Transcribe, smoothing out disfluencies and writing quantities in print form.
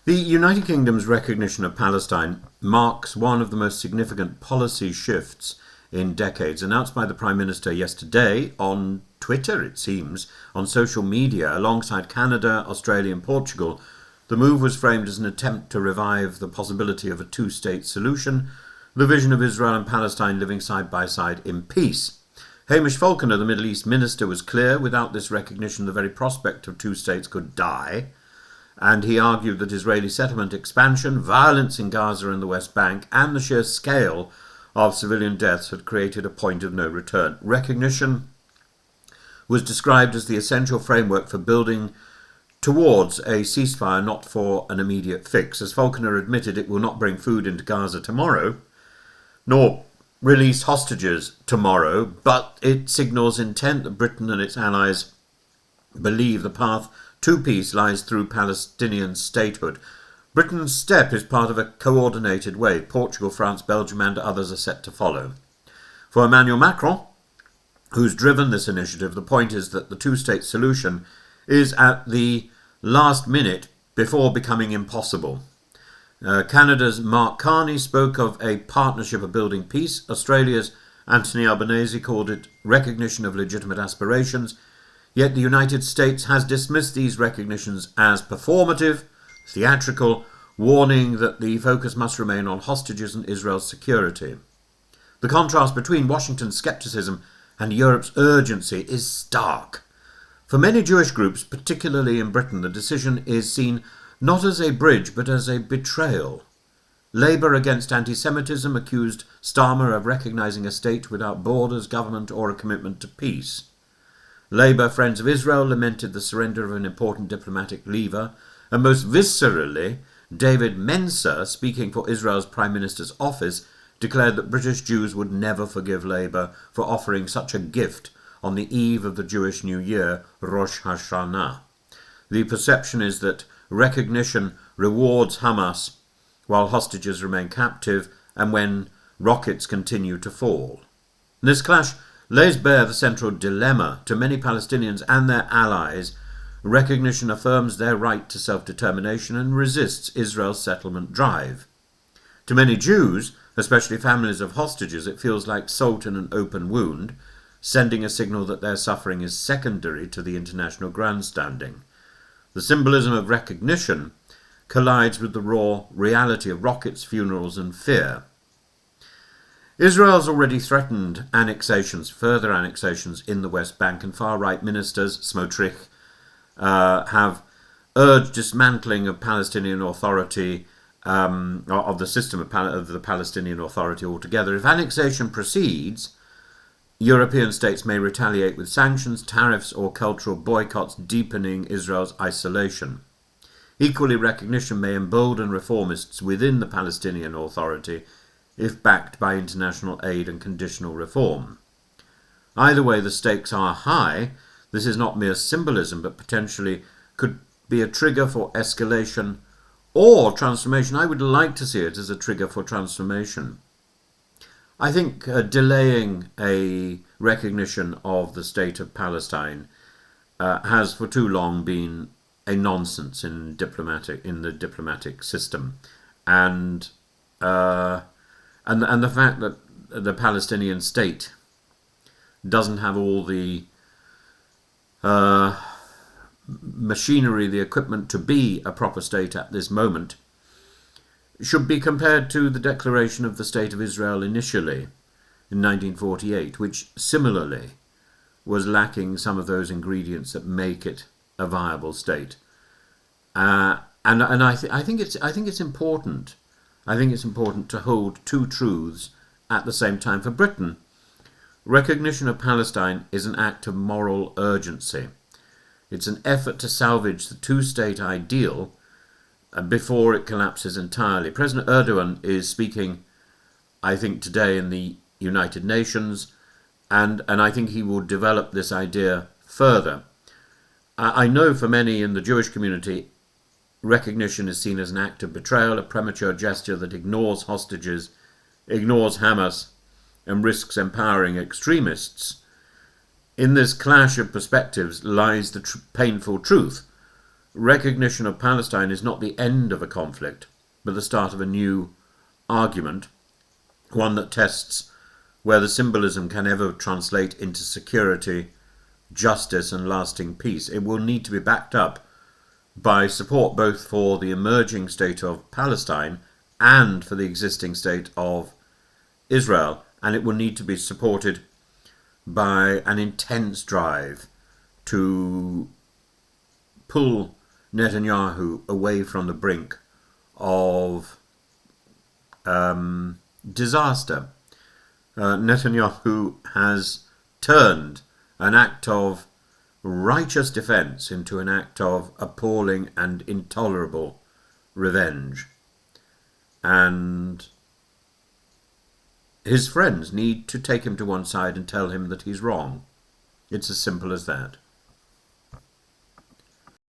The United Kingdom's recognition of Palestine marks one of the most significant policy shifts in decades, announced by the Prime Minister yesterday on Twitter, it seems, on social media, alongside Canada, Australia and Portugal. The move was framed as an attempt to revive the possibility of a two-state solution, the vision of Israel and Palestine living side by side in peace. Hamish Falconer, the Middle East minister, was clear: without this recognition, the very prospect of two states could die. And he argued that Israeli settlement expansion, violence in Gaza and the West Bank, and the sheer scale of civilian deaths had created a point of no return. Recognition was described as the essential framework for building towards a ceasefire, not for an immediate fix. As Falconer admitted, it will not bring food into Gaza tomorrow, nor release hostages tomorrow, but it signals intent that Britain and its allies believe the path to peace lies through Palestinian statehood. Britain's step is part of a coordinated way. Portugal, France, Belgium and others are set to follow. For Emmanuel Macron, who's driven this initiative, the point is that the two-state solution is at the last minute before becoming impossible. Canada's Mark Carney spoke of a partnership of building peace. Australia's Anthony Albanese called it recognition of legitimate aspirations. Yet the United States has dismissed these recognitions as performative, theatrical, warning that the focus must remain on hostages and Israel's security. The contrast between Washington's skepticism and Europe's urgency is stark. For many Jewish groups, particularly in Britain, the decision is seen not as a bridge but as a betrayal. Labour Against Anti-Semitism accused Starmer of recognising a state without borders, government or a commitment to peace. Labour Friends of Israel lamented the surrender of an important diplomatic lever, and most viscerally, David Mensa, speaking for Israel's Prime Minister's office, declared that British Jews would never forgive Labour for offering such a gift on the eve of the Jewish New Year, Rosh Hashanah. The perception is that recognition rewards Hamas while hostages remain captive and when rockets continue to fall. This clash lays bare the central dilemma. To many Palestinians and their allies, recognition affirms their right to self-determination and resists Israel's settlement drive. To many Jews, especially families of hostages, it feels like salt in an open wound, sending a signal that their suffering is secondary to the international grandstanding. The symbolism of recognition collides with the raw reality of rockets, funerals and fear. Israel's already threatened further annexations in the West Bank, and far-right ministers, Smotrich, have urged dismantling of Palestinian Authority, of the system of the Palestinian Authority altogether. If annexation proceeds, European states may retaliate with sanctions, tariffs or cultural boycotts, deepening Israel's isolation. Equally, recognition may embolden reformists within the Palestinian Authority if backed by international aid and conditional reform. Either way, the stakes are high. This is not mere symbolism, but potentially could be a trigger for escalation or transformation. I would like to see it as a trigger for transformation. I think delaying a recognition of the state of Palestine has for too long been a nonsense in the diplomatic system, and the fact that the Palestinian state doesn't have all the machinery, the equipment to be a proper state at this moment, should be compared to the declaration of the State of Israel initially in 1948, which similarly was lacking some of those ingredients that make it a viable state. I think it's important. I think it's important to hold two truths at the same time. For Britain, recognition of Palestine is an act of moral urgency. It's an effort to salvage the two-state ideal before it collapses entirely. President Erdogan is speaking, I think, today in the United Nations, and I think he will develop this idea further. I know for many in the Jewish community, recognition is seen as an act of betrayal, a premature gesture that ignores hostages, ignores Hamas, and risks empowering extremists. In this clash of perspectives lies the painful truth. recognition of Palestine is not the end of a conflict, but the start of a new argument, one that tests whether symbolism can ever translate into security, justice and lasting peace. It will need to be backed up by support both for the emerging state of Palestine and for the existing state of Israel, and it will need to be supported by an intense drive to pull Netanyahu away from the brink of disaster. Netanyahu has turned an act of righteous defense into an act of appalling and intolerable revenge. And his friends need to take him to one side and tell him that he's wrong. It's as simple as that.